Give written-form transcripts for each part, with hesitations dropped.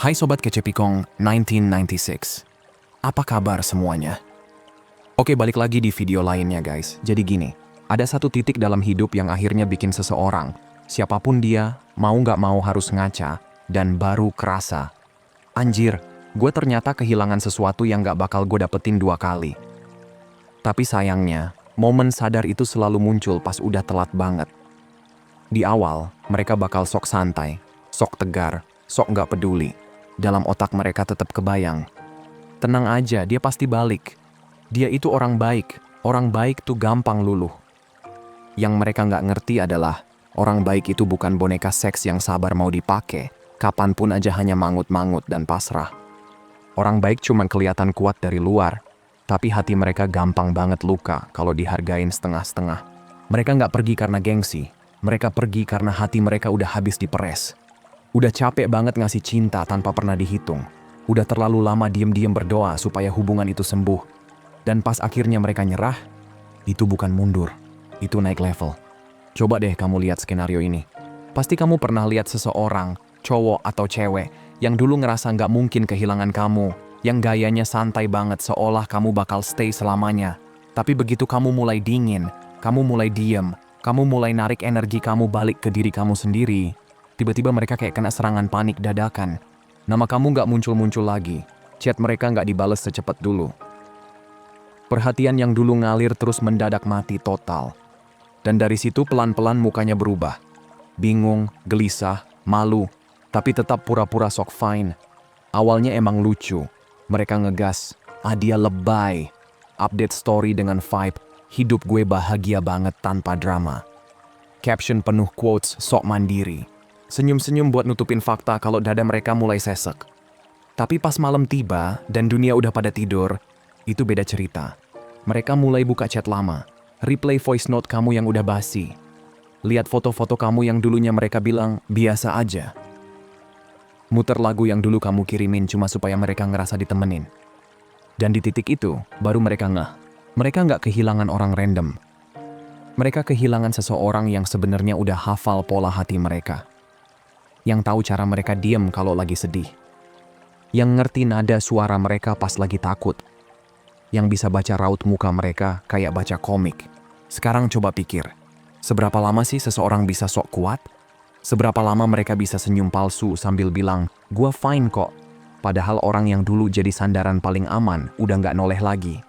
Hai Sobat Kecepikong 1996. Apa kabar semuanya? Oke, balik lagi di video lainnya guys. Jadi gini, ada satu titik dalam hidup yang akhirnya bikin seseorang, siapapun dia, mau nggak mau harus ngaca, dan baru kerasa. Anjir, gue ternyata kehilangan sesuatu yang nggak bakal gue dapetin 2 kali. Tapi sayangnya, momen sadar itu selalu muncul pas udah telat banget. Di awal, mereka bakal sok santai, sok tegar, sok nggak peduli. Dalam otak mereka tetap kebayang. Tenang aja, dia pasti balik. Dia itu orang baik tuh gampang luluh. Yang mereka nggak ngerti adalah, orang baik itu bukan boneka seks yang sabar mau dipakai, kapanpun aja hanya mangut-mangut dan pasrah. Orang baik cuman kelihatan kuat dari luar, tapi hati mereka gampang banget luka kalau dihargain setengah-setengah. Mereka nggak pergi karena gengsi, mereka pergi karena hati mereka udah habis diperes. Udah capek banget ngasih cinta tanpa pernah dihitung. Udah terlalu lama diem-diem berdoa supaya hubungan itu sembuh. Dan pas akhirnya mereka nyerah, itu bukan mundur, itu naik level. Coba deh kamu lihat skenario ini. Pasti kamu pernah lihat seseorang, cowok atau cewek, yang dulu ngerasa nggak mungkin kehilangan kamu, yang gayanya santai banget seolah kamu bakal stay selamanya. Tapi begitu kamu mulai dingin, kamu mulai diem, kamu mulai narik energi kamu balik ke diri kamu sendiri, tiba-tiba mereka kayak kena serangan panik dadakan. Nama kamu nggak muncul-muncul lagi. Chat mereka nggak dibales secepat dulu. Perhatian yang dulu ngalir terus mendadak mati total. Dan dari situ pelan-pelan mukanya berubah. Bingung, gelisah, malu, tapi tetap pura-pura sok fine. Awalnya emang lucu. Mereka ngegas, dia lebay. Update story dengan vibe, hidup gue bahagia banget tanpa drama. Caption penuh quotes sok mandiri. Senyum-senyum buat nutupin fakta kalau dada mereka mulai sesek. Tapi pas malam tiba dan dunia udah pada tidur, itu beda cerita. Mereka mulai buka chat lama, replay voice note kamu yang udah basi. Lihat foto-foto kamu yang dulunya mereka bilang biasa aja. Muter lagu yang dulu kamu kirimin cuma supaya mereka ngerasa ditemenin. Dan di titik itu, baru mereka ngeh. Mereka nggak kehilangan orang random. Mereka kehilangan seseorang yang sebenarnya udah hafal pola hati mereka. Yang tahu cara mereka diem kalau lagi sedih. Yang ngerti nada suara mereka pas lagi takut. Yang bisa baca raut muka mereka kayak baca komik. Sekarang coba pikir, seberapa lama sih seseorang bisa sok kuat? Seberapa lama mereka bisa senyum palsu sambil bilang, gua fine kok. Padahal orang yang dulu jadi sandaran paling aman udah nggak noleh lagi.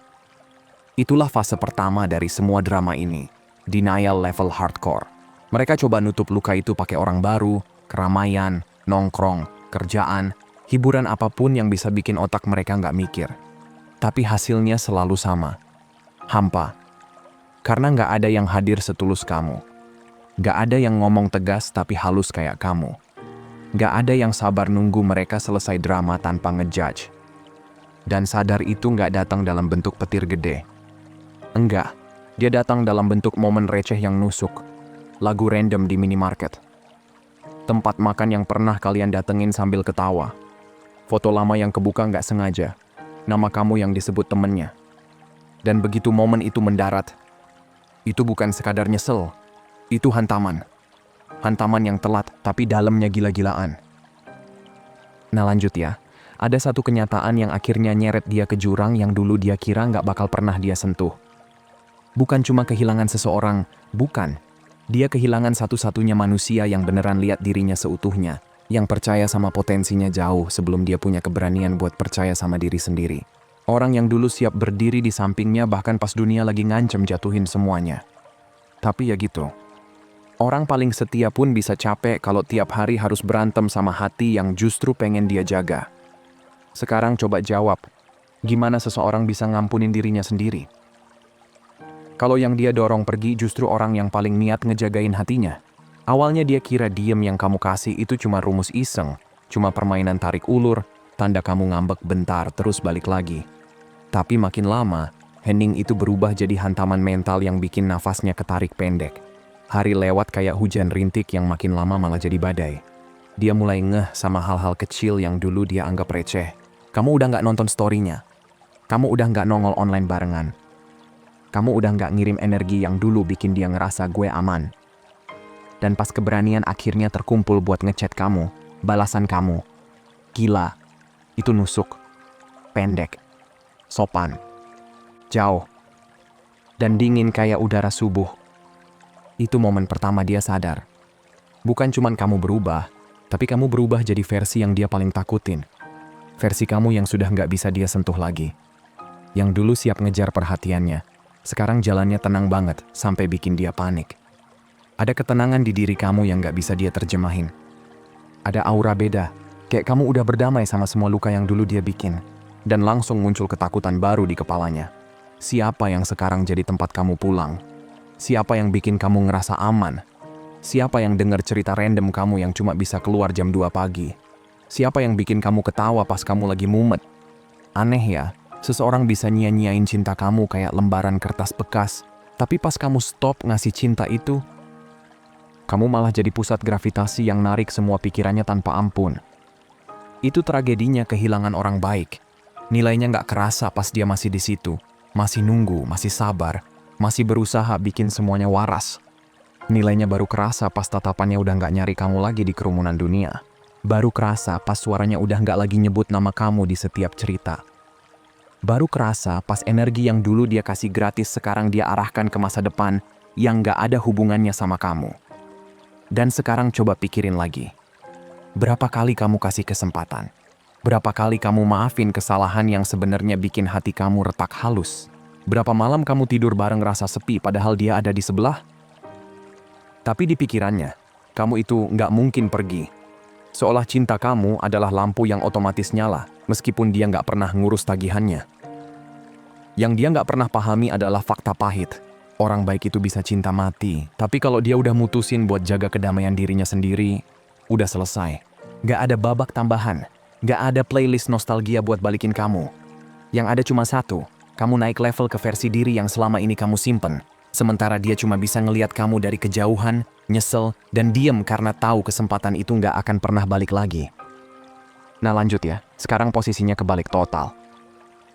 Itulah fase pertama dari semua drama ini. Denial level hardcore. Mereka coba nutup luka itu pakai orang baru, keramaian, nongkrong, kerjaan, hiburan apapun yang bisa bikin otak mereka nggak mikir. Tapi hasilnya selalu sama. Hampa. Karena nggak ada yang hadir setulus kamu. Nggak ada yang ngomong tegas tapi halus kayak kamu. Nggak ada yang sabar nunggu mereka selesai drama tanpa ngejudge. Dan sadar itu nggak datang dalam bentuk petir gede. Enggak. Dia datang dalam bentuk momen receh yang nusuk. Lagu random di minimarket. Tempat makan yang pernah kalian datengin sambil ketawa. Foto lama yang kebuka nggak sengaja. Nama kamu yang disebut temennya. Dan begitu momen itu mendarat, itu bukan sekadar nyesel. Itu hantaman. Hantaman yang telat tapi dalamnya gila-gilaan. Nah lanjut ya. Ada satu kenyataan yang akhirnya nyeret dia ke jurang yang dulu dia kira nggak bakal pernah dia sentuh. Bukan cuma kehilangan seseorang, bukan. Dia kehilangan satu-satunya manusia yang beneran lihat dirinya seutuhnya, yang percaya sama potensinya jauh sebelum dia punya keberanian buat percaya sama diri sendiri. Orang yang dulu siap berdiri di sampingnya bahkan pas dunia lagi ngancem jatuhin semuanya. Tapi ya gitu. Orang paling setia pun bisa capek kalau tiap hari harus berantem sama hati yang justru pengen dia jaga. Sekarang coba jawab, gimana seseorang bisa ngampunin dirinya sendiri? Kalau yang dia dorong pergi justru orang yang paling niat ngejagain hatinya. Awalnya dia kira diem yang kamu kasih itu cuma rumus iseng, cuma permainan tarik ulur, tanda kamu ngambek bentar terus balik lagi. Tapi makin lama, hening itu berubah jadi hantaman mental yang bikin nafasnya ketarik pendek. Hari lewat kayak hujan rintik yang makin lama malah jadi badai. Dia mulai ngeh sama hal-hal kecil yang dulu dia anggap receh. Kamu udah nggak nonton story-nya. Kamu udah nggak nongol online barengan. Kamu udah nggak ngirim energi yang dulu bikin dia ngerasa gue aman. Dan pas keberanian akhirnya terkumpul buat ngechat kamu, balasan kamu, gila. Itu nusuk. Pendek. Sopan. Jauh. Dan dingin kayak udara subuh. Itu momen pertama dia sadar. Bukan cuman kamu berubah, tapi kamu berubah jadi versi yang dia paling takutin. Versi kamu yang sudah nggak bisa dia sentuh lagi. Yang dulu siap ngejar perhatiannya, sekarang jalannya tenang banget sampai bikin dia panik. Ada ketenangan di diri kamu yang nggak bisa dia terjemahin. Ada aura beda, kayak kamu udah berdamai sama semua luka yang dulu dia bikin. Dan langsung muncul ketakutan baru di kepalanya. Siapa yang sekarang jadi tempat kamu pulang? Siapa yang bikin kamu ngerasa aman? Siapa yang dengar cerita random kamu yang cuma bisa keluar jam 2 pagi? Siapa yang bikin kamu ketawa pas kamu lagi mumet? Aneh ya, seseorang bisa nyia-nyiain cinta kamu kayak lembaran kertas bekas, tapi pas kamu stop ngasih cinta itu, kamu malah jadi pusat gravitasi yang narik semua pikirannya tanpa ampun. Itu tragedinya kehilangan orang baik. Nilainya nggak kerasa pas dia masih di situ, masih nunggu, masih sabar, masih berusaha bikin semuanya waras. Nilainya baru kerasa pas tatapannya udah nggak nyari kamu lagi di kerumunan dunia. Baru kerasa pas suaranya udah nggak lagi nyebut nama kamu di setiap cerita. Baru kerasa pas energi yang dulu dia kasih gratis sekarang dia arahkan ke masa depan yang nggak ada hubungannya sama kamu. Dan sekarang coba pikirin lagi. Berapa kali kamu kasih kesempatan? Berapa kali kamu maafin kesalahan yang sebenarnya bikin hati kamu retak halus? Berapa malam kamu tidur bareng rasa sepi padahal dia ada di sebelah? Tapi di pikirannya, kamu itu nggak mungkin pergi. Seolah cinta kamu adalah lampu yang otomatis nyala, meskipun dia nggak pernah ngurus tagihannya. Yang dia nggak pernah pahami adalah fakta pahit. Orang baik itu bisa cinta mati, tapi kalau dia udah mutusin buat jaga kedamaian dirinya sendiri, udah selesai. Nggak ada babak tambahan, nggak ada playlist nostalgia buat balikin kamu. Yang ada cuma satu, kamu naik level ke versi diri yang selama ini kamu simpen. Sementara dia cuma bisa ngelihat kamu dari kejauhan, nyesel, dan diem karena tahu kesempatan itu nggak akan pernah balik lagi. Nah lanjut ya, sekarang posisinya kebalik total.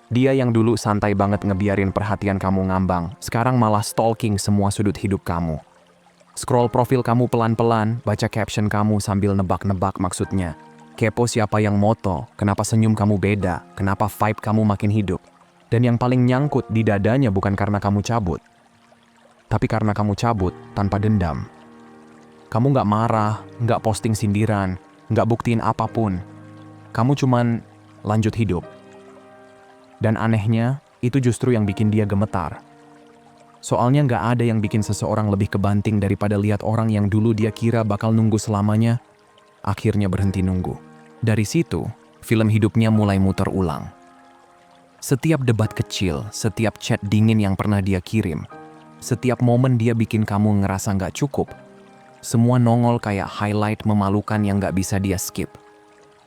Dia yang dulu santai banget ngebiarin perhatian kamu ngambang, sekarang malah stalking semua sudut hidup kamu. Scroll profil kamu pelan-pelan, baca caption kamu sambil nebak-nebak maksudnya. Kepo siapa yang moto, kenapa senyum kamu beda, kenapa vibe kamu makin hidup. Dan yang paling nyangkut di dadanya bukan karena kamu cabut, tapi karena kamu cabut tanpa dendam. Kamu nggak marah, nggak posting sindiran, nggak buktiin apapun. Kamu cuman lanjut hidup. Dan anehnya, itu justru yang bikin dia gemetar. Soalnya nggak ada yang bikin seseorang lebih kebanting daripada lihat orang yang dulu dia kira bakal nunggu selamanya, akhirnya berhenti nunggu. Dari situ, film hidupnya mulai muter ulang. Setiap debat kecil, setiap chat dingin yang pernah dia kirim, setiap momen dia bikin kamu ngerasa nggak cukup, semua nongol kayak highlight memalukan yang nggak bisa dia skip.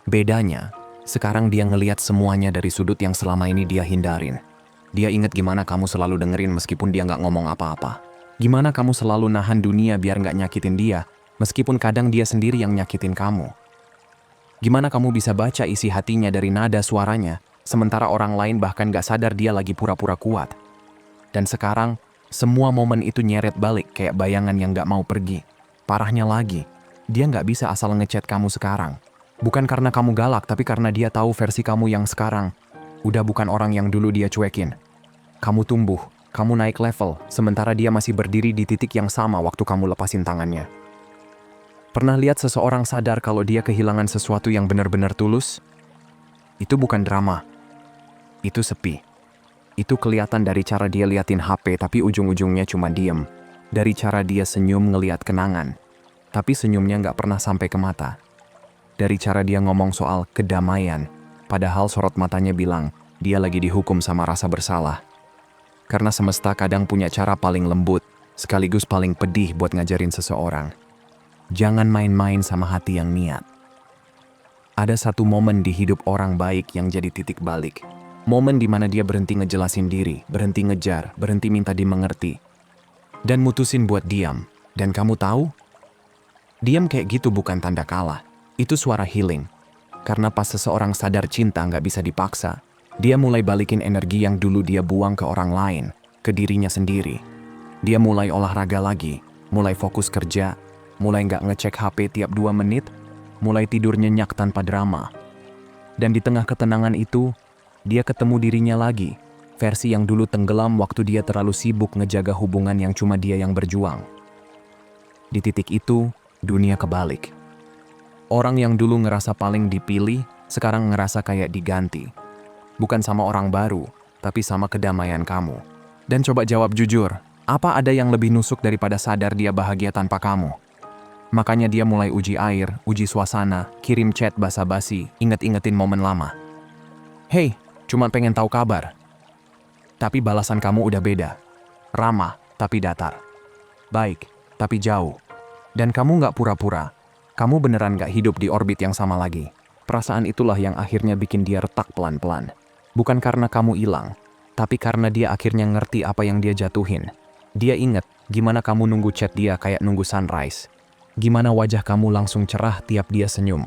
Bedanya, sekarang dia ngelihat semuanya dari sudut yang selama ini dia hindarin. Dia inget gimana kamu selalu dengerin meskipun dia nggak ngomong apa-apa. Gimana kamu selalu nahan dunia biar nggak nyakitin dia, meskipun kadang dia sendiri yang nyakitin kamu. Gimana kamu bisa baca isi hatinya dari nada suaranya, sementara orang lain bahkan nggak sadar dia lagi pura-pura kuat. Dan sekarang, semua momen itu nyeret balik kayak bayangan yang gak mau pergi. Parahnya lagi, dia gak bisa asal ngechat kamu sekarang. Bukan karena kamu galak, tapi karena dia tahu versi kamu yang sekarang udah bukan orang yang dulu dia cuekin. Kamu tumbuh, kamu naik level, sementara dia masih berdiri di titik yang sama waktu kamu lepasin tangannya. Pernah lihat seseorang sadar kalau dia kehilangan sesuatu yang benar-benar tulus? Itu bukan drama. Itu sepi. Itu kelihatan dari cara dia liatin HP tapi ujung-ujungnya cuma diem. Dari cara dia senyum ngeliat kenangan, tapi senyumnya nggak pernah sampai ke mata. Dari cara dia ngomong soal kedamaian, padahal sorot matanya bilang dia lagi dihukum sama rasa bersalah. Karena semesta kadang punya cara paling lembut, sekaligus paling pedih buat ngajarin seseorang. Jangan main-main sama hati yang niat. Ada satu momen di hidup orang baik yang jadi titik balik. Momen di mana dia berhenti ngejelasin diri, berhenti ngejar, berhenti minta dimengerti. Dan mutusin buat diam. Dan kamu tahu? Diam kayak gitu bukan tanda kalah. Itu suara healing. Karena pas seseorang sadar cinta nggak bisa dipaksa, dia mulai balikin energi yang dulu dia buang ke orang lain, ke dirinya sendiri. Dia mulai olahraga lagi, mulai fokus kerja, mulai nggak ngecek HP tiap 2 menit, mulai tidur nyenyak tanpa drama. Dan di tengah ketenangan itu, dia ketemu dirinya lagi, versi yang dulu tenggelam waktu dia terlalu sibuk ngejaga hubungan yang cuma dia yang berjuang. Di titik itu, dunia kebalik. Orang yang dulu ngerasa paling dipilih, sekarang ngerasa kayak diganti. Bukan sama orang baru, tapi sama kedamaian kamu. Dan coba jawab jujur, apa ada yang lebih nusuk daripada sadar dia bahagia tanpa kamu? Makanya dia mulai uji air, uji suasana, kirim chat basa-basi, inget-ingetin momen lama. Hey, cuma pengen tahu kabar. Tapi balasan kamu udah beda. Ramah, tapi datar. Baik, tapi jauh. Dan kamu nggak pura-pura. Kamu beneran nggak hidup di orbit yang sama lagi. Perasaan itulah yang akhirnya bikin dia retak pelan-pelan. Bukan karena kamu hilang, tapi karena dia akhirnya ngerti apa yang dia jatuhin. Dia inget gimana kamu nunggu chat dia kayak nunggu sunrise. Gimana wajah kamu langsung cerah tiap dia senyum.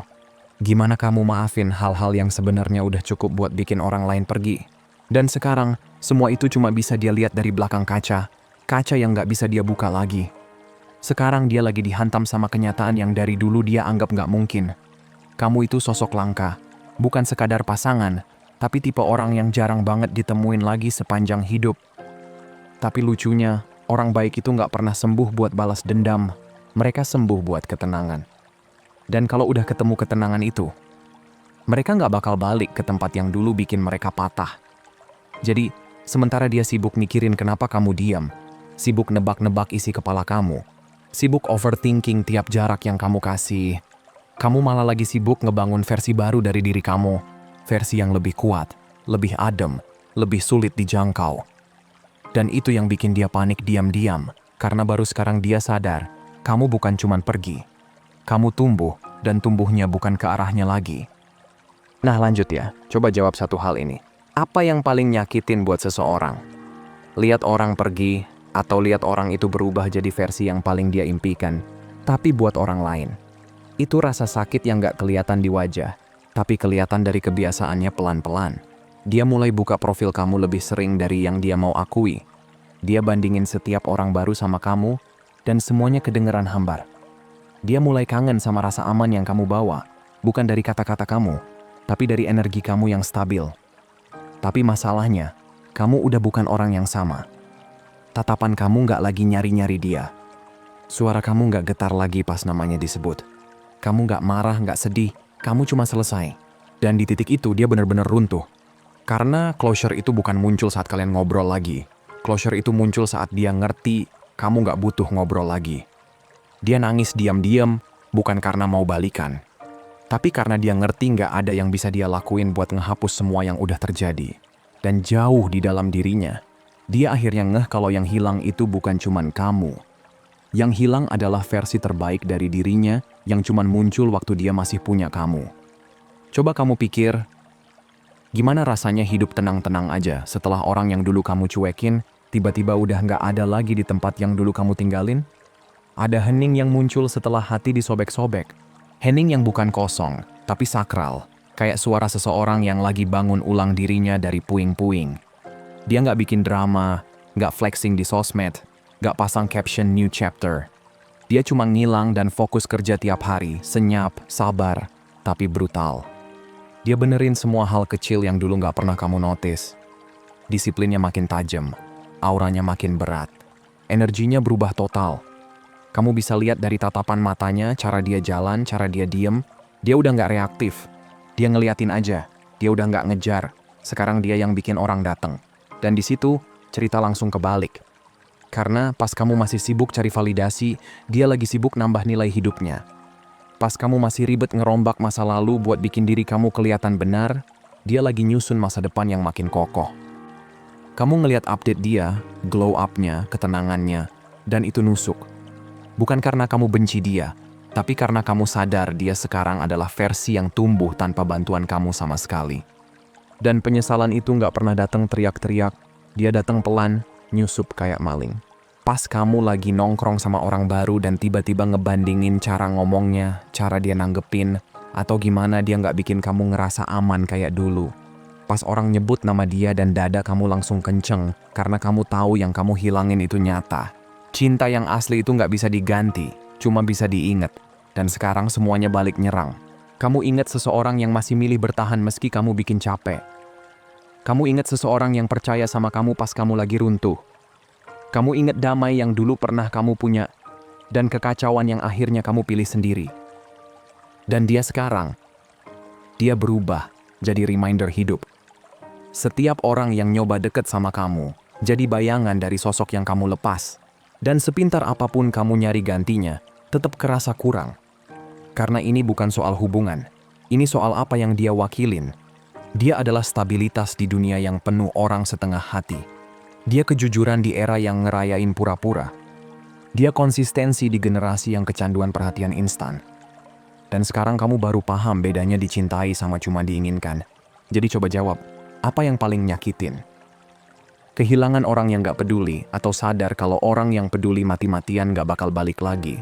Gimana kamu maafin hal-hal yang sebenarnya udah cukup buat bikin orang lain pergi. Dan sekarang, semua itu cuma bisa dia lihat dari belakang kaca. Kaca yang nggak bisa dia buka lagi. Sekarang dia lagi dihantam sama kenyataan yang dari dulu dia anggap nggak mungkin. Kamu itu sosok langka, bukan sekadar pasangan, tapi tipe orang yang jarang banget ditemuin lagi sepanjang hidup. Tapi lucunya, orang baik itu nggak pernah sembuh buat balas dendam. Mereka sembuh buat ketenangan. Dan kalau udah ketemu ketenangan itu, mereka nggak bakal balik ke tempat yang dulu bikin mereka patah. Jadi, sementara dia sibuk mikirin kenapa kamu diam, sibuk nebak-nebak isi kepala kamu, sibuk overthinking tiap jarak yang kamu kasih, kamu malah lagi sibuk ngebangun versi baru dari diri kamu, versi yang lebih kuat, lebih adem, lebih sulit dijangkau. Dan itu yang bikin dia panik diam-diam, karena baru sekarang dia sadar, kamu bukan cuman pergi. Kamu tumbuh, dan tumbuhnya bukan ke arahnya lagi. Nah lanjut ya, coba jawab satu hal ini. Apa yang paling nyakitin buat seseorang? Lihat orang pergi, atau lihat orang itu berubah jadi versi yang paling dia impikan, tapi buat orang lain. Itu rasa sakit yang gak kelihatan di wajah, tapi kelihatan dari kebiasaannya pelan-pelan. Dia mulai buka profil kamu lebih sering dari yang dia mau akui. Dia bandingin setiap orang baru sama kamu, dan semuanya kedengeran hambar. Dia mulai kangen sama rasa aman yang kamu bawa, bukan dari kata-kata kamu, tapi dari energi kamu yang stabil. Tapi masalahnya, kamu udah bukan orang yang sama. Tatapan kamu gak lagi nyari-nyari dia. Suara kamu gak getar lagi pas namanya disebut. Kamu gak marah, gak sedih, kamu cuma selesai. Dan di titik itu dia benar-benar runtuh. Karena closure itu bukan muncul saat kalian ngobrol lagi. Closure itu muncul saat dia ngerti kamu gak butuh ngobrol lagi. Dia nangis diam-diam, bukan karena mau balikan. Tapi karena dia ngerti gak ada yang bisa dia lakuin buat ngehapus semua yang udah terjadi. Dan jauh di dalam dirinya, dia akhirnya ngeh kalau yang hilang itu bukan cuman kamu. Yang hilang adalah versi terbaik dari dirinya yang cuman muncul waktu dia masih punya kamu. Coba kamu pikir, gimana rasanya hidup tenang-tenang aja setelah orang yang dulu kamu cuekin, tiba-tiba udah gak ada lagi di tempat yang dulu kamu tinggalin? Ada hening yang muncul setelah hati disobek-sobek. Hening yang bukan kosong, tapi sakral. Kayak suara seseorang yang lagi bangun ulang dirinya dari puing-puing. Dia nggak bikin drama, nggak flexing di sosmed, nggak pasang caption new chapter. Dia cuma ngilang dan fokus kerja tiap hari, senyap, sabar, tapi brutal. Dia benerin semua hal kecil yang dulu nggak pernah kamu notice. Disiplinnya makin tajam, auranya makin berat. Energinya berubah total. Kamu bisa lihat dari tatapan matanya, cara dia jalan, cara dia diem. Dia udah nggak reaktif. Dia ngeliatin aja. Dia udah nggak ngejar. Sekarang dia yang bikin orang datang. Dan di situ, cerita langsung kebalik. Karena pas kamu masih sibuk cari validasi, dia lagi sibuk nambah nilai hidupnya. Pas kamu masih ribet ngerombak masa lalu buat bikin diri kamu kelihatan benar, dia lagi nyusun masa depan yang makin kokoh. Kamu ngeliat update dia, glow up-nya, ketenangannya, dan itu nusuk. Bukan karena kamu benci dia, tapi karena kamu sadar dia sekarang adalah versi yang tumbuh tanpa bantuan kamu sama sekali. Dan penyesalan itu nggak pernah datang teriak-teriak, dia datang pelan, nyusup kayak maling. Pas kamu lagi nongkrong sama orang baru dan tiba-tiba ngebandingin cara ngomongnya, cara dia nanggepin, atau gimana dia nggak bikin kamu ngerasa aman kayak dulu. Pas orang nyebut nama dia dan dada kamu langsung kenceng, karena kamu tahu yang kamu hilangin itu nyata. Cinta yang asli itu nggak bisa diganti, cuma bisa diingat. Dan sekarang semuanya balik nyerang. Kamu ingat seseorang yang masih milih bertahan meski kamu bikin capek. Kamu ingat seseorang yang percaya sama kamu pas kamu lagi runtuh. Kamu ingat damai yang dulu pernah kamu punya dan kekacauan yang akhirnya kamu pilih sendiri. Dan dia sekarang, dia berubah jadi reminder hidup. Setiap orang yang nyoba deket sama kamu jadi bayangan dari sosok yang kamu lepas. Dan sepintar apapun kamu nyari gantinya, tetap kerasa kurang. Karena ini bukan soal hubungan, ini soal apa yang dia wakilin. Dia adalah stabilitas di dunia yang penuh orang setengah hati. Dia kejujuran di era yang ngerayain pura-pura. Dia konsistensi di generasi yang kecanduan perhatian instan. Dan sekarang kamu baru paham bedanya dicintai sama cuma diinginkan. Jadi coba jawab, apa yang paling nyakitin? Kehilangan orang yang gak peduli atau sadar kalau orang yang peduli mati-matian gak bakal balik lagi?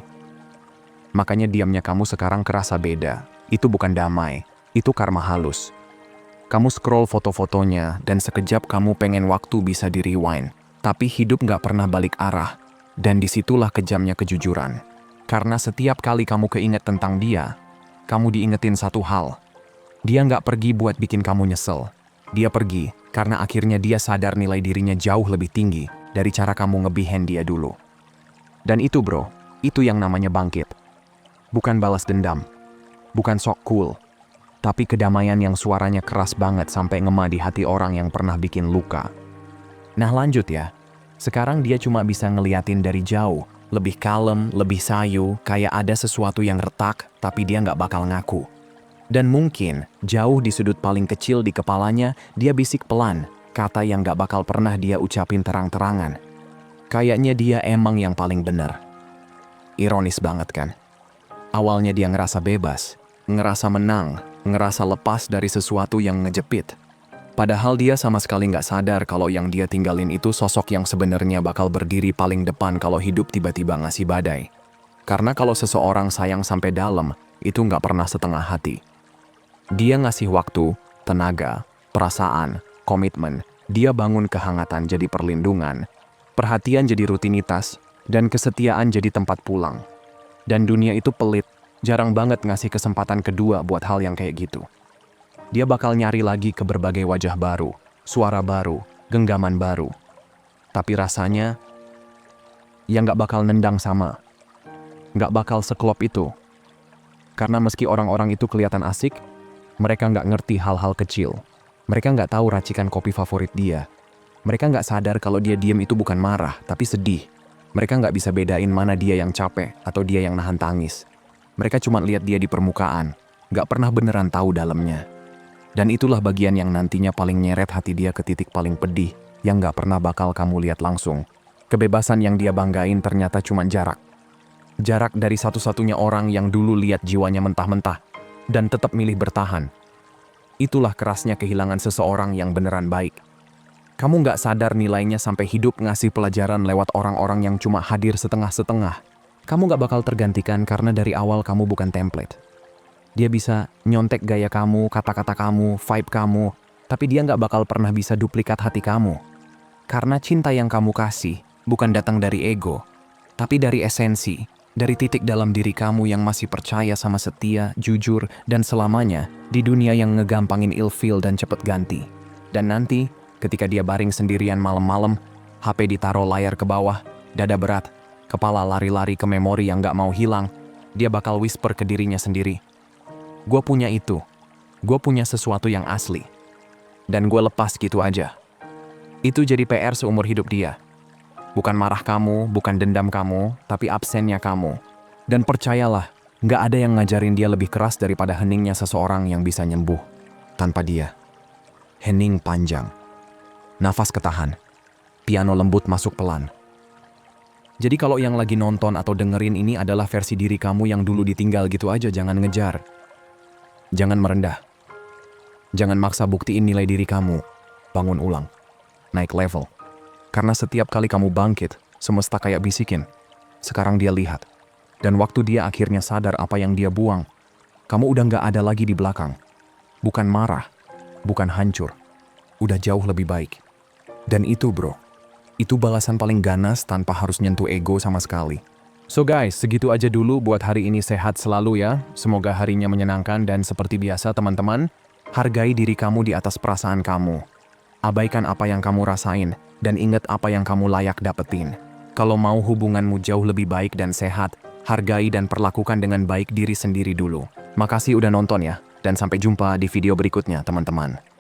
Makanya diamnya kamu sekarang kerasa beda. Itu bukan damai, itu karma halus. Kamu scroll foto-fotonya dan sekejap kamu pengen waktu bisa di-rewind. Tapi hidup gak pernah balik arah. Dan disitulah kejamnya kejujuran. Karena setiap kali kamu keinget tentang dia, kamu diingetin satu hal. Dia gak pergi buat bikin kamu nyesel. Dia pergi karena akhirnya dia sadar nilai dirinya jauh lebih tinggi dari cara kamu ngebihen dia dulu. Dan itu bro, itu yang namanya bangkit. Bukan balas dendam, bukan sok cool, tapi kedamaian yang suaranya keras banget sampai ngema di hati orang yang pernah bikin luka. Nah lanjut ya, sekarang dia cuma bisa ngeliatin dari jauh, lebih kalem, lebih sayu, kayak ada sesuatu yang retak, tapi dia nggak bakal ngaku. Dan mungkin, jauh di sudut paling kecil di kepalanya, dia bisik pelan, kata yang nggak bakal pernah dia ucapin terang-terangan. Kayaknya dia emang yang paling bener. Ironis banget kan? Awalnya dia ngerasa bebas, ngerasa menang, ngerasa lepas dari sesuatu yang ngejepit. Padahal dia sama sekali nggak sadar kalau yang dia tinggalin itu sosok yang sebenarnya bakal berdiri paling depan kalau hidup tiba-tiba ngasih badai. Karena kalau seseorang sayang sampai dalam, itu nggak pernah setengah hati. Dia ngasih waktu, tenaga, perasaan, komitmen. Dia bangun kehangatan jadi perlindungan, perhatian jadi rutinitas, dan kesetiaan jadi tempat pulang. Dan dunia itu pelit, jarang banget ngasih kesempatan kedua buat hal yang kayak gitu. Dia bakal nyari lagi ke berbagai wajah baru, suara baru, genggaman baru. Tapi rasanya, ya nggak bakal nendang sama. Nggak bakal seklop itu. Karena meski orang-orang itu kelihatan asik, mereka nggak ngerti hal-hal kecil. Mereka nggak tahu racikan kopi favorit dia. Mereka nggak sadar kalau dia diem itu bukan marah, tapi sedih. Mereka nggak bisa bedain mana dia yang capek atau dia yang nahan tangis. Mereka cuma lihat dia di permukaan, nggak pernah beneran tahu dalamnya. Dan itulah bagian yang nantinya paling nyeret hati dia ke titik paling pedih, yang nggak pernah bakal kamu lihat langsung. Kebebasan yang dia banggain ternyata cuma jarak. Jarak dari satu-satunya orang yang dulu lihat jiwanya mentah-mentah, dan tetap milih bertahan. Itulah kerasnya kehilangan seseorang yang beneran baik. Kamu nggak sadar nilainya sampai hidup ngasih pelajaran lewat orang-orang yang cuma hadir setengah-setengah. Kamu nggak bakal tergantikan karena dari awal kamu bukan template. Dia bisa nyontek gaya kamu, kata-kata kamu, vibe kamu, tapi dia nggak bakal pernah bisa duplikat hati kamu. Karena cinta yang kamu kasih bukan datang dari ego, tapi dari esensi, dari titik dalam diri kamu yang masih percaya sama setia, jujur, dan selamanya di dunia yang ngegampangin ilfeel dan cepet ganti. Dan nanti, ketika dia baring sendirian malam-malam, HP ditaruh layar ke bawah, dada berat, kepala lari-lari ke memori yang gak mau hilang, dia bakal whisper ke dirinya sendiri. Gue punya itu. Gue punya sesuatu yang asli. Dan gue lepas gitu aja. Itu jadi PR seumur hidup dia. Bukan marah kamu, bukan dendam kamu, tapi absennya kamu. Dan percayalah, gak ada yang ngajarin dia lebih keras daripada heningnya seseorang yang bisa nyembuh. Tanpa dia. Hening panjang. Nafas ketahan. Piano lembut masuk pelan. Jadi kalau yang lagi nonton atau dengerin ini adalah versi diri kamu yang dulu ditinggal gitu aja, jangan ngejar. Jangan merendah. Jangan maksa buktiin nilai diri kamu. Bangun ulang. Naik level. Karena setiap kali kamu bangkit, semesta kayak bisikin. Sekarang dia lihat. Dan waktu dia akhirnya sadar apa yang dia buang, kamu udah gak ada lagi di belakang. Bukan marah. Bukan hancur. Udah jauh lebih baik. Dan itu bro, itu balasan paling ganas tanpa harus nyentuh ego sama sekali. So guys, segitu aja dulu buat hari ini, sehat selalu ya. Semoga harinya menyenangkan dan seperti biasa teman-teman, hargai diri kamu di atas perasaan kamu. Abaikan apa yang kamu rasain dan ingat apa yang kamu layak dapetin. Kalau mau hubunganmu jauh lebih baik dan sehat, hargai dan perlakukan dengan baik diri sendiri dulu. Makasih udah nonton ya, dan sampai jumpa di video berikutnya teman-teman.